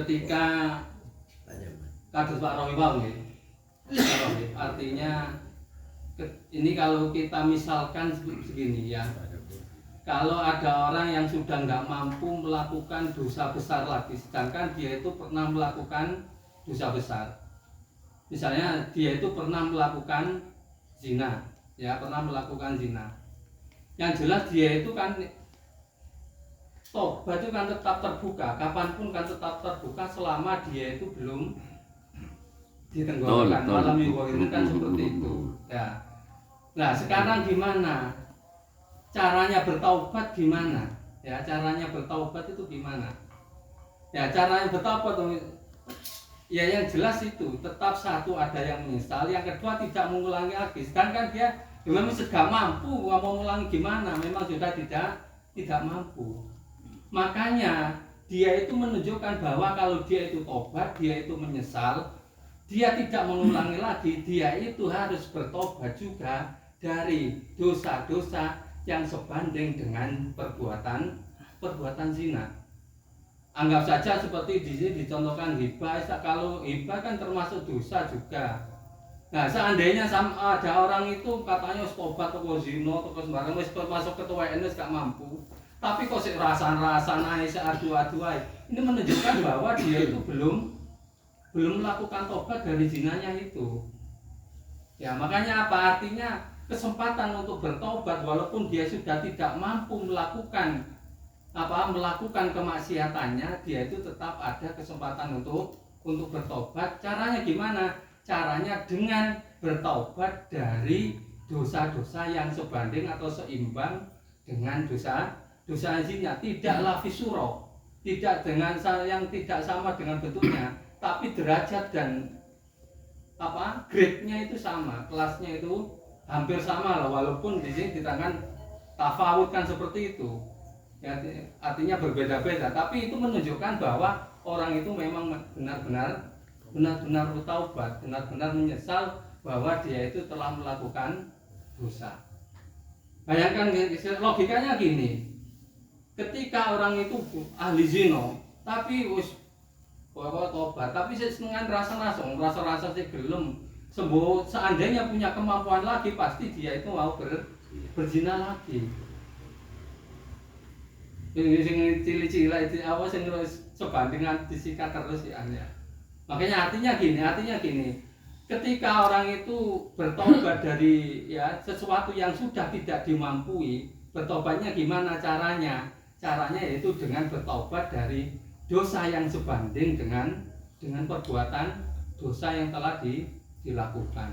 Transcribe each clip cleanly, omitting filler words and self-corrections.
ketika kados Pak Romi wau nggih. Artinya ini kalau kita misalkan begini ya. Kalau ada orang yang sudah nggak mampu melakukan dosa besar lagi, sedangkan dia itu pernah melakukan dosa besar. Misalnya dia itu pernah melakukan zina, ya pernah melakukan zina. Yang jelas dia itu kan tobat itu kan tetap terbuka, kapanpun kan tetap terbuka selama dia itu belum ditenggorokan. Malam minggu itu kan seperti itu. Ya. Nah sekarang gimana? Caranya bertaubat gimana? Ya, caranya bertaubat itu gimana? Ya, caranya bertaubat ya yang jelas itu tetap satu ada yang menyesal, yang kedua tidak mengulangi lagi. Sedangkan dia memang sudah mampu, mau mengulangi gimana? Memang sudah tidak mampu. Makanya dia itu menunjukkan bahwa kalau dia itu tobat, dia itu menyesal, dia tidak mengulangi lagi, dia itu harus bertobat juga dari dosa-dosa yang sebanding dengan perbuatan zina. Anggap saja seperti di sini dicontohkan hibah. Kalau hibah kan termasuk dosa juga. Nah, seandainya ada orang itu katanya tobat toko zina, toko sembarang wis masuk ketua NS gak mampu. Tapi kok sik rasan-rasan ae adu-adu ae. Ini menunjukkan bahwa dia itu belum melakukan tobat dari zinanya itu. Ya, makanya apa artinya? Kesempatan untuk bertobat walaupun dia sudah tidak mampu melakukan kemaksiatannya, dia itu tetap ada kesempatan untuk bertobat. Caranya gimana? Caranya dengan bertobat dari dosa-dosa yang sebanding atau seimbang dengan dosa zina. Tidaklah fisuro, tidak dengan yang tidak sama dengan bentuknya, tapi derajat dan grade-nya itu sama, kelasnya itu hampir sama lah, walaupun di sini tangan tafawut kan seperti itu ya, artinya berbeda-beda, tapi itu menunjukkan bahwa orang itu memang benar-benar bertaubat, benar-benar menyesal bahwa dia itu telah melakukan dosa. Bayangkan logikanya gini, ketika orang itu ahli zina tapi wis tobat, tapi dengan rasa sih gelem sembuh, seandainya punya kemampuan lagi pasti dia itu mau berzina lagi. Ini cili-cili itu apa sing sebandingan disikat terus ya. Makanya artinya gini. Ketika orang itu bertobat dari ya sesuatu yang sudah tidak dimampui, bertobatnya gimana caranya? Caranya yaitu dengan bertobat dari dosa yang sebanding dengan perbuatan dosa yang telah dilakukan.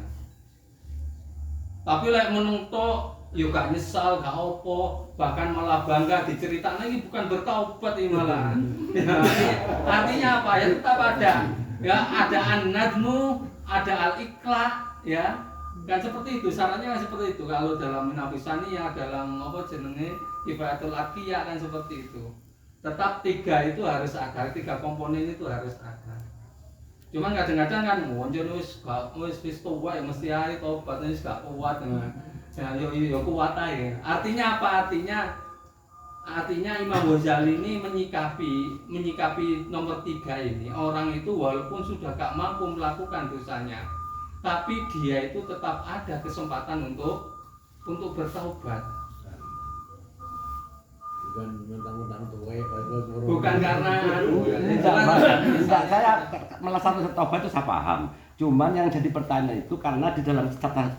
Tapi lek menungto yo gak nyesal, gak opo, bahkan malah bangga diceritakan ini bukan bertaubat ini malah. Ya, artinya apa? Ya tetap ada an-nadmu, ada al-iqla, ya. Kan seperti itu, syaratnya kan seperti itu. Kalau dalam Nafisani ya dalam apa jenenge Ibadatul Aqiyah kan seperti itu. Tetap tiga itu harus ada, tiga komponen itu harus ada. Cuman kadang-kadang kan muncul wis tua ya mesti ae tobat wis gak kuat. Ya yo kuat ae. Artinya apa? Artinya Imam Ghazali ini menyikapi nomor 3 ini. Orang itu walaupun sudah gak mampu melakukan dosanya, tapi dia itu tetap ada kesempatan untuk bertaubat. Bukan karena tidak, saya malah satu tobat itu saya paham. Cuman yang jadi pertanyaan itu karena di dalam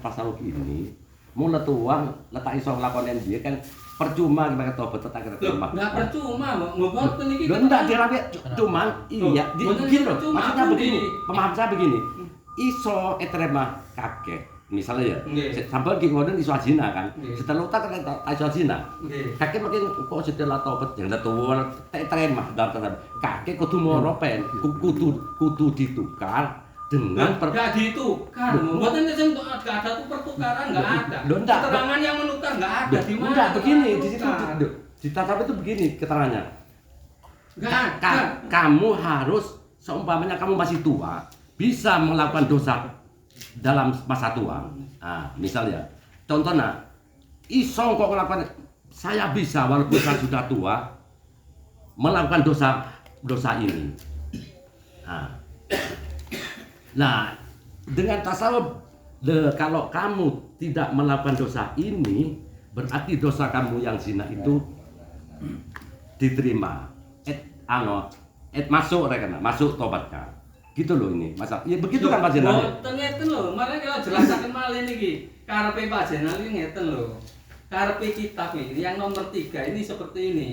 tasawuf ini mau letuang letak iso ngelakonin dia kan percuma kita tobat tetap kita terima. Enggak percuma, ngoboten iki. Lho enggak dirapi cuman iya begini loh. Maksudnya begini, pemahaman saya begini. Iso terima kakek. Misalnya ya, sampai lagi ngoden iso zina kan. Setelah tak iso zina. Kakek makin kok setelah tobat yang tua terima dalam kakek kudu moropen, kudu ditukar dengan enggak ditukar. Mboten sing ada tuh pertukaran enggak ada. Keterangan yang menukar enggak ada di mana? Enggak begini di situ di tasawuf itu begini keterangannya. Kamu harus seumpamanya kamu masih tua bisa melakukan dosa dalam masa tua. Nah, misalnya, contohnya, iso kok melakukan, saya bisa walaupun saya sudah tua melakukan dosa ini. Nah, dengan tasawuf, kalau kamu tidak melakukan dosa ini, berarti dosa kamu yang zina itu diterima. Masuk rekana, masuk tobatnya. Gitu loh ini, masa. Ya begitu kan Pak Jenderal. Boten ngeten lho, makanya kalau jelasaken malih niki. Karepe Pak Jenderal ini ngeten lho. Karepe kitab ini yang nomor 3 ini seperti ini.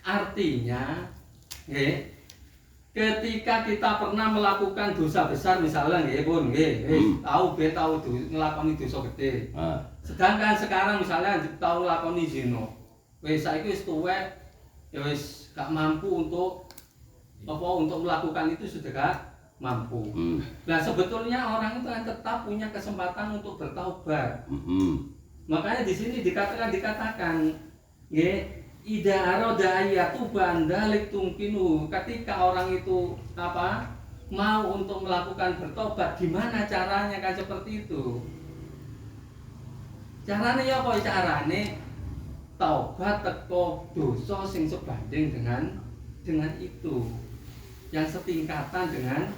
Artinya, ketika kita pernah melakukan dosa besar misalnya pun tahu nglakoni dosa gede. Sedangkan sekarang misalnya tahu nglakoni zina. Saiki wis tuwek ya wis gak mampu untuk melakukan itu sudah gak mampu. Nah sebetulnya orang itu kan tetap punya kesempatan untuk bertaubat. Makanya di sini dikatakan, ida aroda ayatu bandalik tungkinu. Ketika orang itu mau untuk melakukan bertobat, gimana caranya kan seperti itu? Caranya ya apa? Caranya taubat teko dosa sing sebanding dengan itu, yang setingkatan dengan.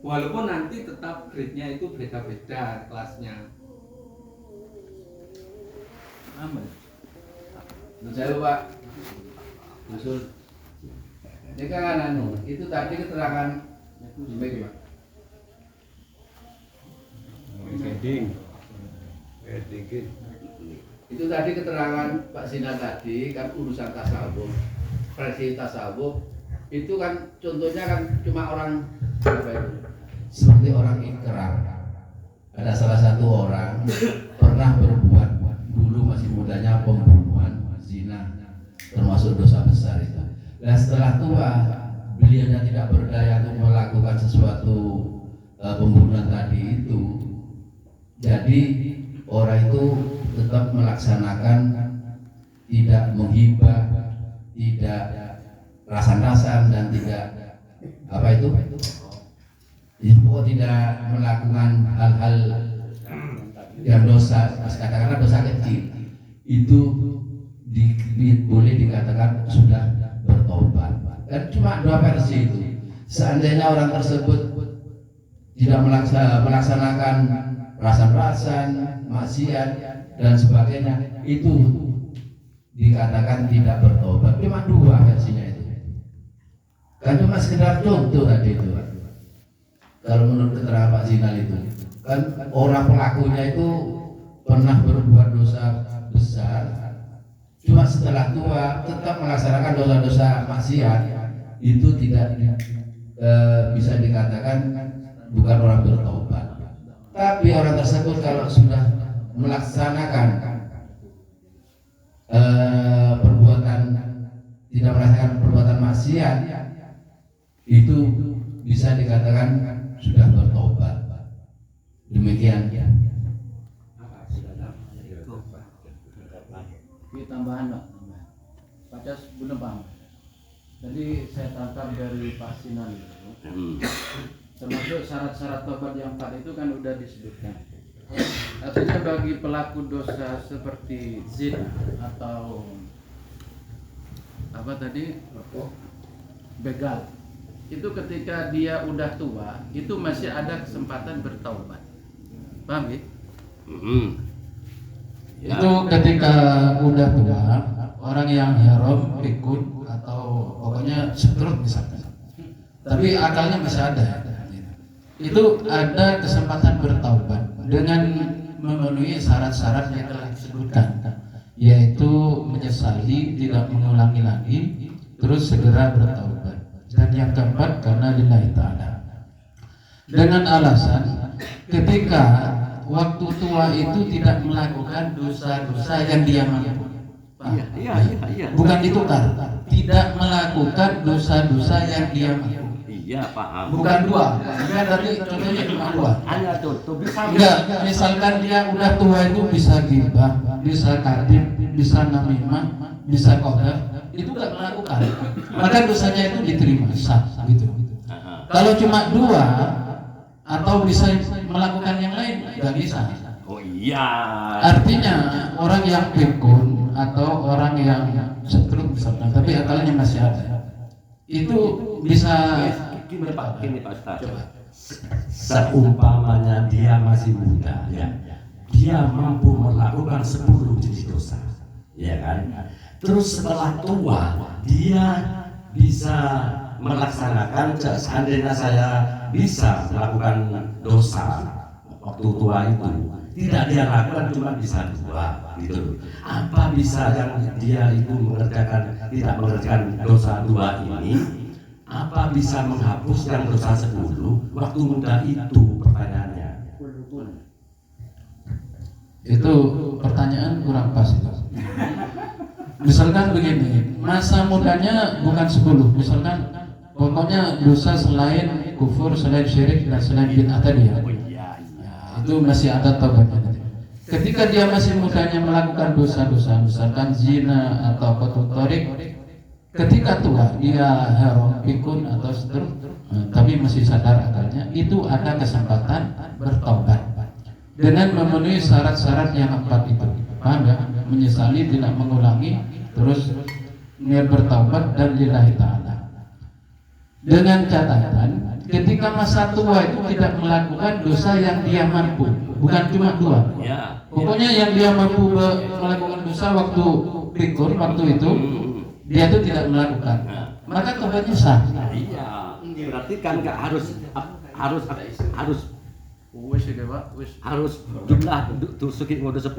Walaupun nanti tetap grade-nya itu beda-beda kelasnya. Aman. Saya lupa. Maksud ini kan itu tadi keterangan baik Pak. Itu tadi keterangan Pak Sinar tadi kan urusan tasawuf. Versi tasawuf itu kan contohnya kan cuma orang apa itu? Seperti orang ikrar. Ada salah satu orang pernah berbuat dulu masih mudanya pembunuhan, zina, termasuk dosa besar itu. Dan setelah tua, beliau tidak berdaya untuk melakukan sesuatu pembunuhan tadi itu. Jadi orang itu tetap melaksanakan, tidak menghibah, tidak rasan-rasan dan tidak apa itu? Tidak melakukan hal-hal yang dosa, katakanlah dosa kecil, itu boleh dikatakan sudah bertobat. Dan cuma dua versi itu. Seandainya orang tersebut tidak melaksanakan rasan-rasan, maksiat dan sebagainya, itu dikatakan tidak bertobat. Cuma dua versinya itu. Kan cuma sekedar contoh tadi itu. Kalau menurut keterangan Pak Zinal itu kan orang pelakunya itu pernah berbuat dosa besar, cuma setelah tua tetap melaksanakan dosa-dosa maksiat, itu tidak bisa dikatakan bukan orang bertobat. Tapi orang tersebut kalau sudah melaksanakan perbuatan, tidak melaksanakan perbuatan maksiat, itu bisa dikatakan sudah bertobat. Demikian. Ini tambahan Pak. Pada benar Pak. Jadi saya tangkap dari Pak Sinan itu, termasuk syarat-syarat tobat yang 4 itu kan udah disebutkan. Artinya bagi pelaku dosa seperti zina atau apa tadi, begal, itu ketika dia udah tua itu masih ada kesempatan bertaubat. Paham ya? Itu ketika udah tua, orang yang haram, pikun atau pokoknya setruk misalnya, tapi akalnya masih ada, itu ada kesempatan bertaubat dengan memenuhi syarat-syarat yang telah disebutkan, yaitu menyesali, tidak mengulangi lagi, terus segera bertaubat. Dan yang keempat karena lillahi ta'ala, dengan alasan ketika waktu tua itu tidak melakukan dosa-dosa yang dia mampu. Iya. Bukan ditukar, tidak melakukan dosa-dosa yang dia mampu. Iya, paham. Bukan dua. Enggak, tadi contohnya cuma dua. Hanya tuh bisa. Enggak, misalkan dia udah tua itu bisa gibah, bisa kadhib, bisa namimah, bisa qadhaf, itu enggak melakukan. Maka dosanya itu diterima sah gitu. Kalau cuma dua atau bisa melakukan yang lain enggak bisa. Oh iya. Artinya orang yang pikun atau orang yang setruk misalkan, tapi akalnya masih ada, itu bisa Gini Pak Ustaz. coba. Seumpamanya dia masih muda, ya, dia mampu melakukan 10 jenis dosa, ya kan? Terus setelah tua, dia bisa melaksanakan, seandainya saya bisa melakukan dosa waktu tua itu, tidak dia lakukan cuma bisa 2, gitu. Apa bisa yang dia itu tidak mengerjakan dosa 2 ini? Apa bisa menghapus yang dosa 10 waktu muda itu? Pertanyaannya. Itu pertanyaan kurang pas itu. Misalkan begini, masa mudanya bukan 10, misalkan pokoknya dosa selain kufur, selain syirik dan selain bid'ah tadi ya. Itu masih ada taubatnya. Ketika dia masih mudanya melakukan dosa-dosa, misalkan zina atau kotorik, ketika tua dia haram, pikun atau seterusnya, tapi masih sadar akalnya, itu ada kesempatan bertobat dengan memenuhi syarat-syarat yang 4 itu. Paham ya? Menyesali, tidak mengulangi, terus niat bertobat dan lillahi ta'ala. Dengan catatan, ketika masa tua itu tidak melakukan dosa yang dia mampu, bukan cuma 2. Pokoknya yang dia mampu melakukan dosa waktu pikun, waktu itu dia itu tidak melakukan, maka tobatnya sah. Iya, berarti kan nggak harus jumlah tusuk ngode 10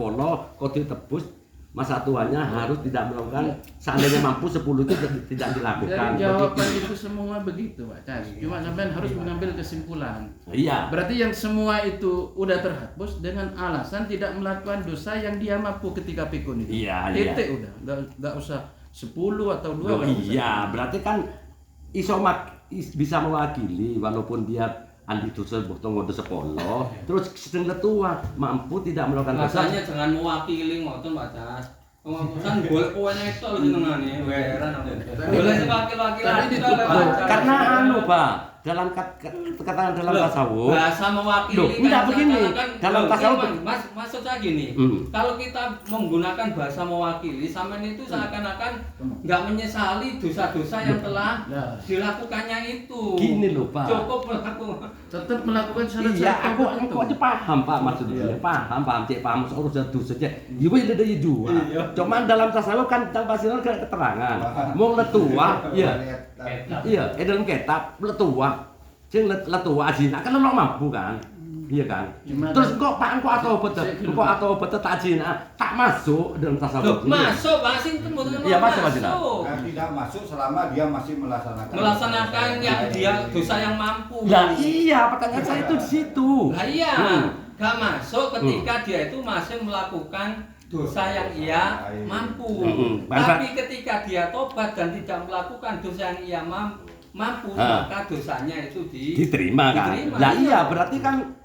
kau ditebus masa tuanya harus tidak melakukan, seandainya mampu 10 itu tidak dilakukan. Jadi jawaban itu semua begitu Pak Cas. Cuma sampean harus mengambil kesimpulan. Iya. Berarti yang semua itu udah terhapus dengan alasan tidak melakukan dosa yang dia mampu ketika pikun itu. Iya. Titik udah, nggak usah 10 atau 2. Iya, berarti kan bisa mewakili walaupun dia andi dosa botong ngode 10 terus sedang tua mampu tidak melakukan dosa. Rasanya jangan mewakili ngoten Pak Cas. Kan golek kowennya itu lho jenengane. Heran aku. Boleh wakil-wakil karena Pak, dalam kata dalam tasawuf bahasa mewakili enggak begini. Dalam tasawuf maksud saya gini, kalau kita menggunakan bahasa mewakili, sampean itu seakan-akan nggak menyesali dosa-dosa yang telah dilakukannya itu. Gini loh Pak. Cukup melakukan. Tetap melakukan syarat-syarat. Iya, aku aja paham Pak maksudnya. Paham cek paham soal dosa cek. Ibu itu ada dua. Cuman dalam tasawuf kan tasawuf kan keterangan. Mau letua, iya, dalam kitab letua. Sing letua azina kan lo mampu kan? Iya kan? Terus kok atau betul tak azina tak masuk dalam tasawuf. Masuk, Pak sing mboten. Iya, masuk. Tidak masuk selama dia masih melaksanakan yang dia dosa yang mampu. Lah iya, pertanyaan saya itu di situ. Lah iya, gak masuk ketika dia itu masih melakukan dosa yang ia mampu. Tapi ketika dia tobat dan tidak melakukan dosa yang ia mampu, maka dosanya itu diterima kan? Lah iya, berarti kan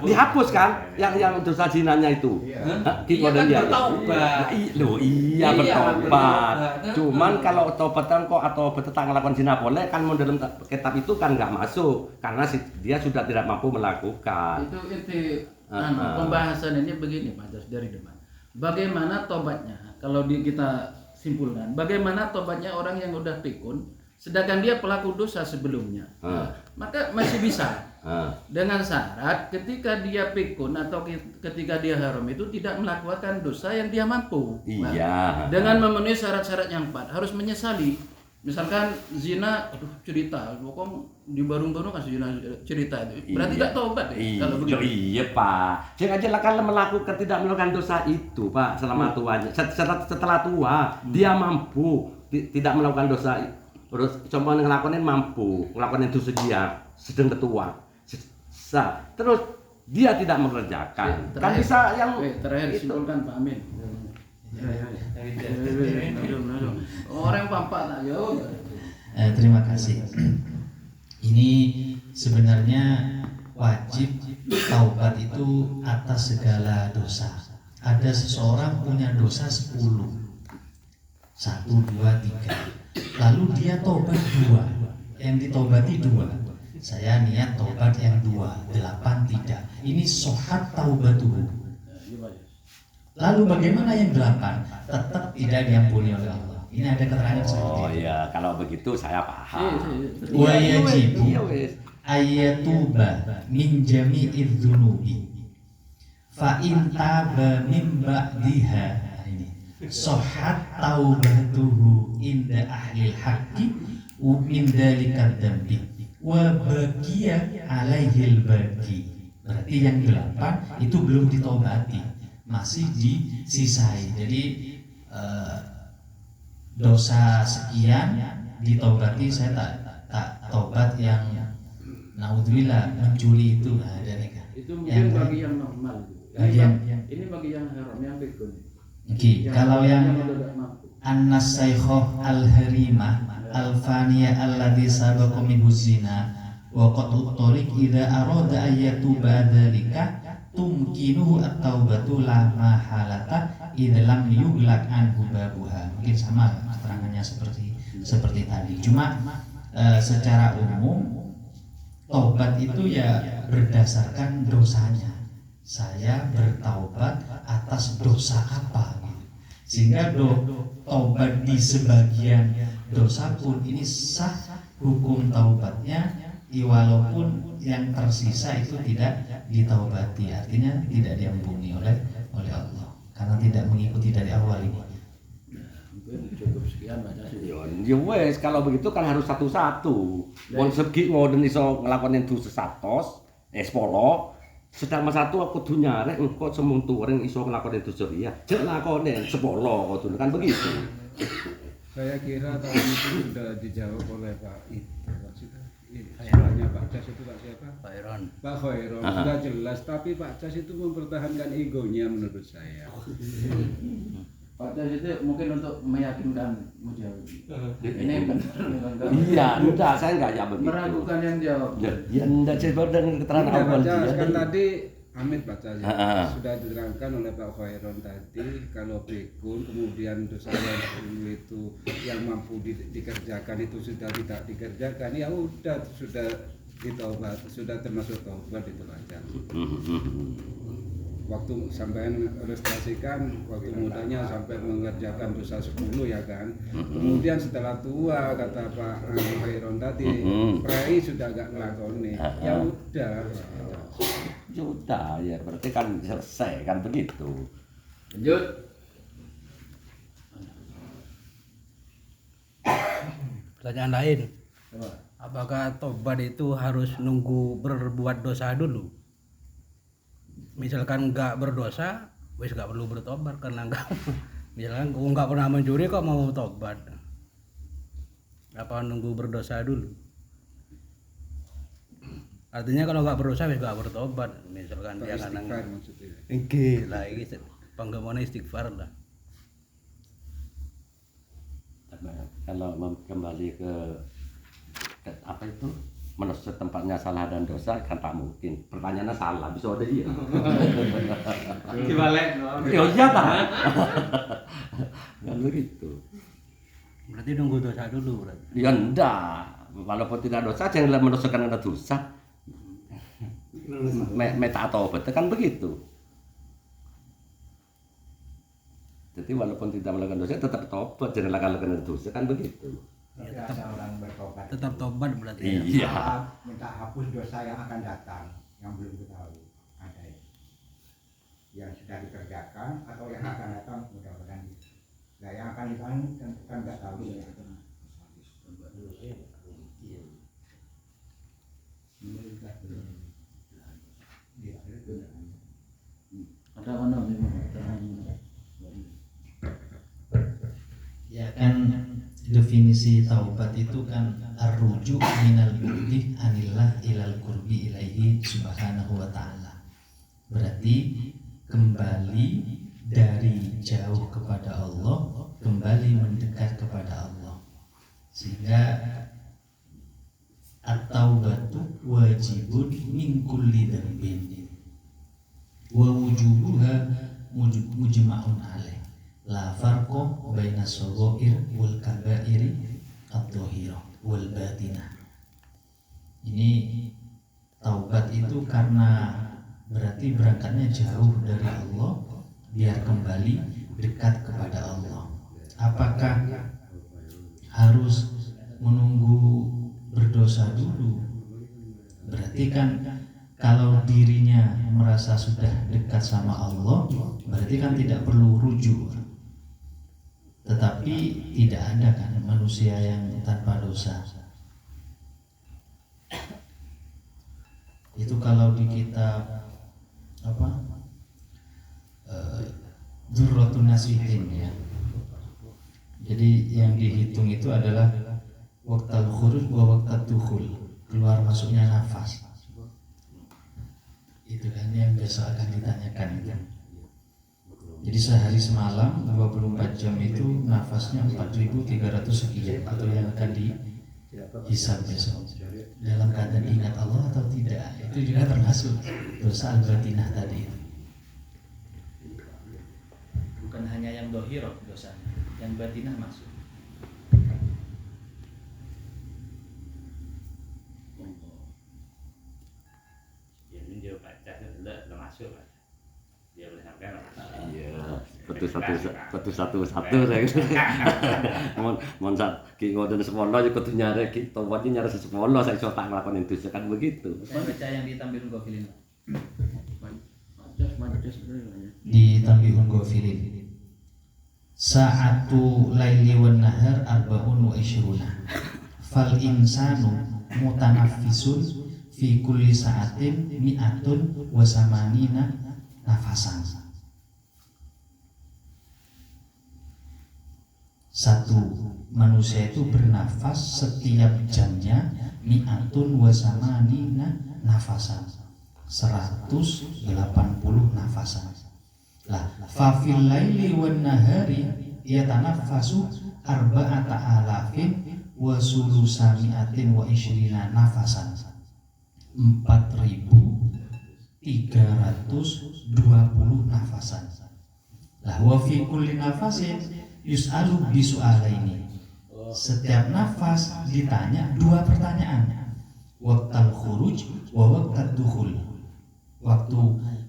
dihapus kan yang dosa zinanya itu. Iya kan bertaubat. Iya bertobat. Cuman kalau taubatan kok atau betul ngelakukan zina boleh kan dalam kitab itu kan nggak masuk karena dia sudah tidak mampu melakukan. Itu inti pembahasan ini begini Pak Jos dari depan. Bagaimana tobatnya? Kalau kita simpulkan, bagaimana tobatnya orang yang udah pikun sedangkan dia pelaku dosa sebelumnya, maka masih bisa dengan syarat ketika dia pikun atau ketika dia haram itu tidak melakukan dosa yang dia mampu. Iya. Dengan memenuhi syarat-syarat yang 4 harus menyesali. Misalkan zina, cerita, pokoknya di baru-baru kasih zina cerita itu, berarti tidak tobat ya? Kalau begitu. Iya Pak, jangan aja kan tidak melakukan dosa itu Pak selama tuanya. Setelah tua dia mampu tidak melakukan dosa. Terus coba ngelakonin mampu, ngelakonin dosa dia sedang ketua. Terus dia tidak mengerjakan. Kan bisa yang terakhir simpulkan Pak Amin. Orang pampak tak jauh. Terima kasih. Ini sebenarnya wajib taubat itu atas segala dosa. Ada seseorang punya dosa 10, 1, 2, 3. Lalu dia tobat 2, yang ditobati 2. Saya niat tobat yang 2, 8 tidak. Ini sohat taubatuhu. Lalu bagaimana yang 8? Tetap tidak diampuni oleh Allah. Ini ada keterangan seperti Oh itu. iya, kalau begitu saya paham. Wa yajibu Iya wes. ayatuba min jami'idz dzunubi fa in taba min ba'diha. Nah, ini sahhat taubatuhu inda ahlil haqqi min dalika dzambi wa baqiya alaihil baqi. Berarti yang 8 itu belum ditaubati, masih disisai. Jadi dosa sekian ditaubati, saya tak taubat yang naudzubillah mencuri itu ada nikah. Itu mungkin Yang- bagi yang normal itu. yang- Ini bagi yang haram, yang pikun. Oke, kalau yang tidak mampu. Annas Saykhoh al-Harimah al-Faniyah alladhi sabaqa minhu zina wa qat'ut tariq idza arada ayyatuba dzalika tumkinuhu at-taubatu la mahalata idza lam yughlaq anhu babuha. Mungkin sama keterangannya seperti tadi. Cuma secara umum taubat itu ya berdasarkan dosanya. Saya bertaubat atas dosa apa gitu. Sehingga taubat di sebagian dosa pun ini sah hukum taubatnya, walaupun yang tersisa itu tidak ditaubati, artinya tidak diampuni oleh Allah karena tidak mengikuti dari awal ini. Mungkin cukup sekian baca. Ya wes, kalau begitu kan harus satu-satu. Wong segi ngoden iso nglakoni dosa 10, sedang mas satu aku kudu nyarek engko semung turing iso nglakoni dosa riya. Jek lakone 10 kudu kan begitu. Saya kira tadi itu sudah dijawab oleh Pak istilahnya Pak Cas itu Pak siapa? Pak Iron. Pak Khairon sudah jelas, tapi Pak Cas itu mempertahankan egonya menurut saya. Pak Cas itu mungkin untuk meyakinkan mujawab. Ini benar. Iya, enggak, saya enggak ya begitu. Meragukan yang jawab. Ya enggak coba dengan keterangan Tidak, awal Pak Cas, dia. kan tadi Amit Pak Cas Ah. sudah diterangkan oleh Pak Khairon tadi kalau pikun kemudian dosa yang dulu itu yang mampu dikerjakan itu sudah tidak dikerjakan, ya udah sudah ditaubat, sudah termasuk taubat itu aja. Waktu sampai ilustrasikan waktu mudanya sampai mengerjakan dosa 10 ya kan. Kemudian setelah tua kata Pak Khairon tadi, prei sudah agak ngelakoni. Ya udah. Sudah ya, berarti kan selesai kan begitu. Lanjut. Pertanyaan lain. Coba. Apakah tobat itu harus nunggu berbuat dosa dulu? Misalkan nggak berdosa, wis nggak perlu bertobat karena nggak. Misalkan aku nggak pernah mencuri kok mau tobat. Apa nunggu berdosa dulu? Artinya kalau nggak berdosa wis nggak bertobat. Misalkan dia kan Istighfar maksudnya. lah ini penggemar istighfar lah. Kalau kembali ke apa itu menurut tempatnya salah dan dosa kan tak mungkin. Pertanyaannya salah, bisa ada iya. Dibalik no. Ya iya tak. Kan begitu. Berarti nunggu dosa dulu berarti. Ya enggak, walaupun tidak dosa jangan mendosakan ada dosa. Meta atau betul kan begitu. Jadi walaupun tidak melakukan dosa tetap tobat, jangan lakukan dosa kan begitu. Tapi ada orang bertobat. Tetap tobat berarti. Iya. Minta hapus dosa yang akan datang, yang belum ketahui. Ada itu. Yang sudah dikerjakan atau yang akan datang mudah-mudahan. Nah, yang akan datang kan nggak tahu. Ya. Ada mana nih? Ya kan definisi taubat itu kan ar-ruju' minal bu'di anillah ilal qurbi ilaihi subhanahu wa ta'ala. Berarti kembali dari jauh kepada Allah, kembali mendekat kepada Allah. Sehingga at-taubatu wajibun min kulli dhanbin wa wujubuha mujma'un alaih. La farqo baina shaghair wal kabairi adh-dhahirah wal batinah. Ini taubat itu karena berarti berangkatnya jauh dari Allah biar kembali dekat kepada Allah. Apakah harus menunggu berdosa dulu? Berarti kan kalau dirinya merasa sudah dekat sama Allah, berarti kan tidak perlu rujuk. Tetapi tidak ada kan manusia yang tanpa dosa. Itu kalau di kitab apa? Dzurratun Nasihin ya. Jadi yang dihitung itu adalah waqtal khuruj wa waqtat dukhul, keluar masuknya nafas. Itu kan yang biasa akan ditanyakan itu. Jadi sehari semalam 24 jam itu nafasnya 4.300 sekian, atau yang akan dihisab besok. Dalam keadaan ingat Allah atau tidak, itu juga termasuk dosa al-batinah tadi. Bukan hanya yang dohirah dosanya, yang batinah masuk. Ya ini dia baca enggak masuk. Dia boleh sampai lah. Iya, kudu satu saya gitu. Mon sak ki ngoten semono ya kudu nyare ki tobat nyare semono saya iso tak nglakoni itu kan begitu. Baca yang di Tambihun Ghafilin. Di Tambihun Ghafilin. Sa'atu laili wan nahar arba'un wa ishruna. Fal insanu mutanaffisun fi kulli sa'atin mi'atun wa samanina nafasan. Satu manusia itu bernafas setiap jamnya mi'atun wa samanina nafasan, 180 nafasan. Lah fafil laili wan nahari yatanaffasu arba'ata alafin wa sulusami'atin wa ishrina nafasan, 4.320 nafasan. Lah wa fi kulli nafasin yus'alu bisu'alaini. Setiap nafas ditanya 2 pertanyaan. Waqtal khuruj wa waqtad dukhul. Waktu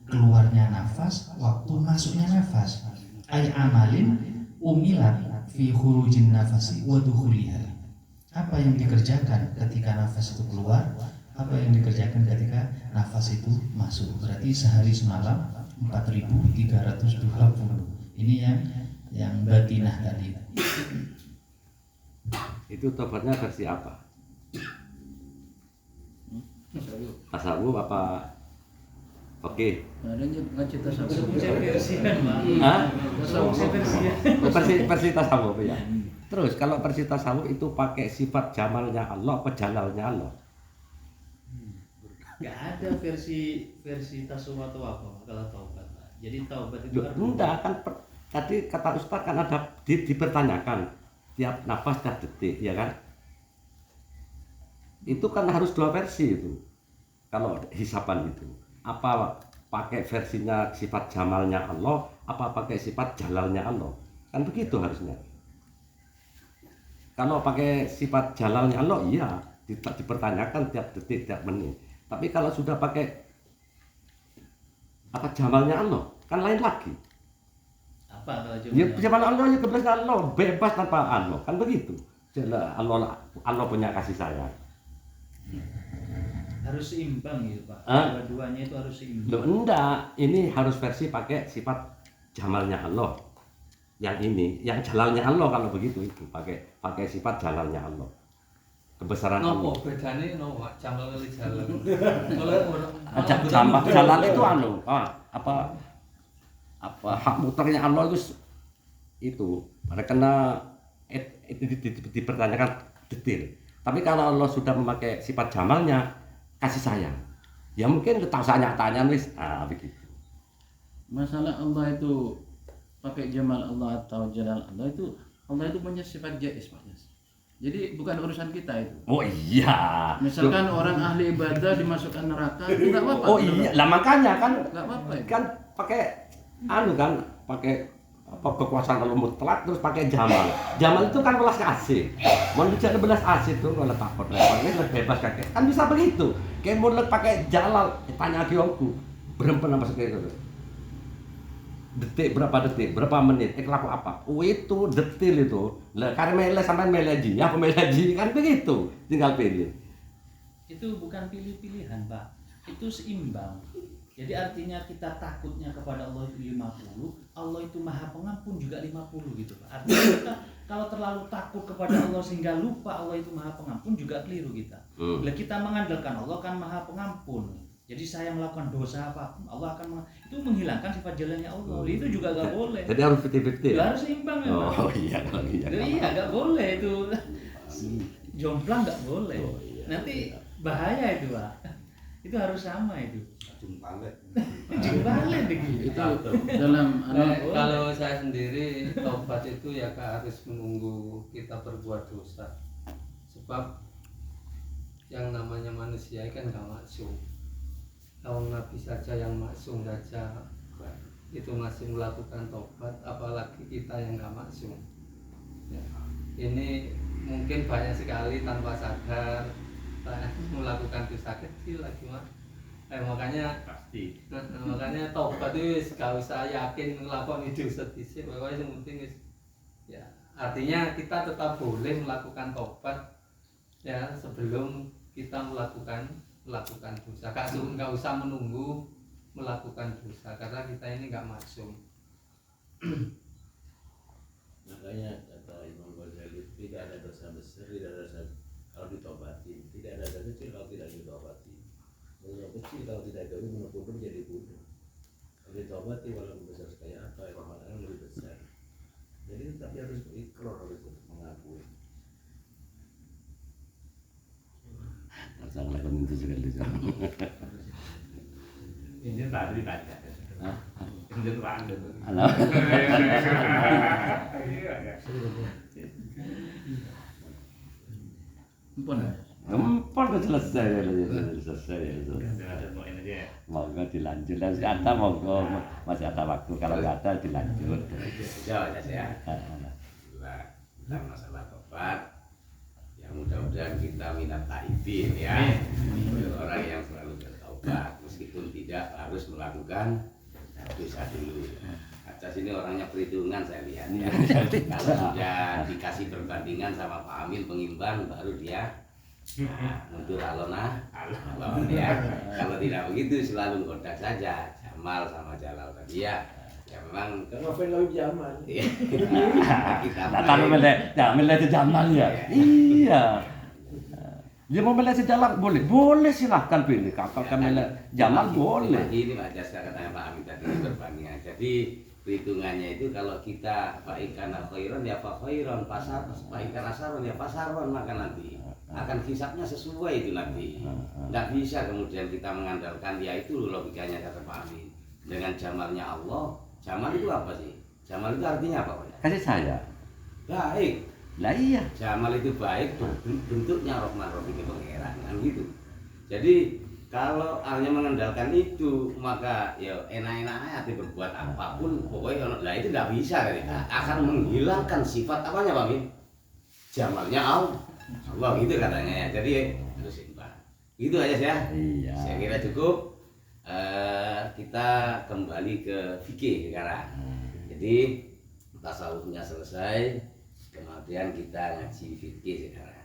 keluarnya nafas, waktu masuknya nafas. Ay amalin umilat fi khurujin nafasi wa dukhuliha. Apa yang dikerjakan ketika nafas itu keluar, apa yang dikerjakan ketika nafas itu masuk. Berarti sehari semalam 4.320. Ini yang batinah tadi. Itu tobatnya versi apa? Tasawuf apa? Oke. Ada ngaji tasawuf. Hah? Versi tasawuf ya. Terus kalau versi tasawuf itu pakai sifat jamalnya Allah apa jalalnya Allah? Gak ada versi tasawuf atau apa kalau taubat. Jadi taubat itu Enggak kan tadi kata Ustaz kan ada dipertanyakan tiap nafas tiap detik ya kan? Itu kan harus 2 versi itu. Kalau hisaban itu apa pakai versinya sifat jamalnya Allah apa pakai sifat jalalnya Allah? Kan begitu harusnya. Kalau pakai sifat jalalnya Allah iya dipertanyakan tiap detik tiap menit. Tapi kalau sudah pakai apa jamalnya Allah kan lain lagi. apa kalau Ya jamal Allah ya kebebasan Allah bebas tanpa Allah kan begitu. Allah punya kasih sayang. harus seimbang gitu Pak. Dua-duanya itu harus seimbang. Loh enggak, ini harus versi pakai sifat jamalnya Allah. Yang ini, yang jalalnya Allah kalau begitu itu pakai sifat jalalnya Allah. Kebesaran Allah. Nopo bedane nopo jamal kali jalal. Kalau Jalal itu apa hak mutlaknya Allah itu pada kena itu dipertanyakan detail. Tapi kalau Allah sudah memakai sifat jamalnya kasih sayang, ya mungkin tak usah nyatanya wis begitu. Masalah Allah itu pakai jamal Allah atau jalal Allah itu punya sifat jaiz Pak. Jadi bukan urusan kita itu. Oh iya. Misalkan orang ahli ibadah dimasukkan neraka, itu enggak apa-apa. Oh iya, lah makanya kan enggak apa-apa. Kan pakai pakai kekuasaan Allah mutlak terus pakai jamal. Jamal itu kan belas kasih. Mau bicara belas kasih itu kalau takut repotnya lebih bebas kakek. Kan bisa begitu. Kayak mau pakai jalal, tanya lagi aku. Berempat apa seperti itu. detik, berapa menit, laku apa. Oh itu detil itu. Lah karena mele sampai meleji, apa meleji kan begitu. Tinggal pilih. Itu bukan pilih-pilihan, Pak. Itu seimbang. Jadi artinya kita takutnya kepada Allah itu 50, Allah itu Maha Pengampun juga 50 gitu, Pak. Artinya kita kalau terlalu takut kepada Allah sehingga lupa Allah itu Maha Pengampun juga keliru kita. Bila kita mengandalkan Allah kan Maha Pengampun. Jadi saya melakukan dosa apapun, Allah akan itu menghilangkan sifat jalannya Allah. Itu juga gak boleh. Jadi harus betul-betul. Harus seimbang ya, Pak. Oh iya kalau iya. Iya, gak boleh itu. Jomplang gak boleh. Oh, iya. Nanti bahaya itu, Pak. Itu harus sama itu. Jumpalet. Jumpalet begitu. Itu dalam Kalau saya sendiri tobat itu ya harus menunggu kita berbuat dosa. Sebab yang namanya manusia kan gak maksum. Kalau Nabi saja yang maksum saja itu masih melakukan tobat, apalagi kita yang gak maksum. Ya. Ini mungkin banyak sekali tanpa sadar melakukan dosa kecil lagi mah. Makanya Pasti. makanya tobat itu gak usah yakin melakukan dosa dhisik, pokoknya yang penting ya artinya kita tetap boleh melakukan tobat ya sebelum kita melakukan dosa. Nggak usah menunggu melakukan dosa karena kita ini nggak maksum. Makanya kata Imam Ghazali tidak ada dosa besar, tidak ada dosa kalau ditobati, tidak ada dosa kecil kalau tidak ditobati. Dosa kecil kalau tidak ditobat bodoh jadi bodoh. Kalau ditobati walaupun besar kayak apa, yang pahalanya lebih besar. Jadi tetap harus ikrar, harus mengakui. Sangat itu sekali. Ini tadi ditanya. Ini terakhir. Halo. Empon udah selesai ya, selesai ya. Monggo dilanjut, masih ada monggo, masih ada waktu kalau nggak ada dilanjut. Ya, ya. Nah, masalah tobat. Mudah-mudahan kita minat taibin ya, orang yang selalu bertobat meskipun tidak harus melakukan dosa dulu. Atas ini orangnya perhitungan saya lihat ya. Kalau sudah dikasih perbandingan sama Pak Amin pengimbang baru dia mundur alona ya. Kalau tidak begitu selalu kodak saja Jamal sama Jalal tadi ya. Ya memang Ngapain lagi Jamal? kita Kalau milih Jamal ya. Iya. Dia mau milih Jamal boleh silahkan pilih. Kalau milih Jamal boleh. Ini Pak Jasa katanya Pak Amin tadi perbandingan. Jadi perhitungannya itu kalau kita baikkan khairon ya fa khairon, baikkan asaron ya pasaron, maka nanti akan hisabnya sesuai itu nanti. Tidak bisa kemudian kita mengandalkan ya itu logikanya kata Pak Amin. Dengan jamalnya Allah. Jamal itu apa sih? Jamal itu artinya apa? Kasih saya. Baik. Lah iya. Jamal itu baik, bentuknya Rahman Rahim itu pangeran kan gitu. Jadi kalau hanya mengandalkan itu maka ya enak-enaknya hati berbuat apapun pokoknya lah itu tidak bisa kan? Akan menghilangkan sifat apanya Pak Min? Jamalnya Allah gitu katanya ya. Jadi harus seimbang. Gitu aja ya. Iya. Saya kira cukup. Kita kembali ke fikih sekarang. Jadi tasawufnya selesai, kemudian kita ngaji fikih sekarang.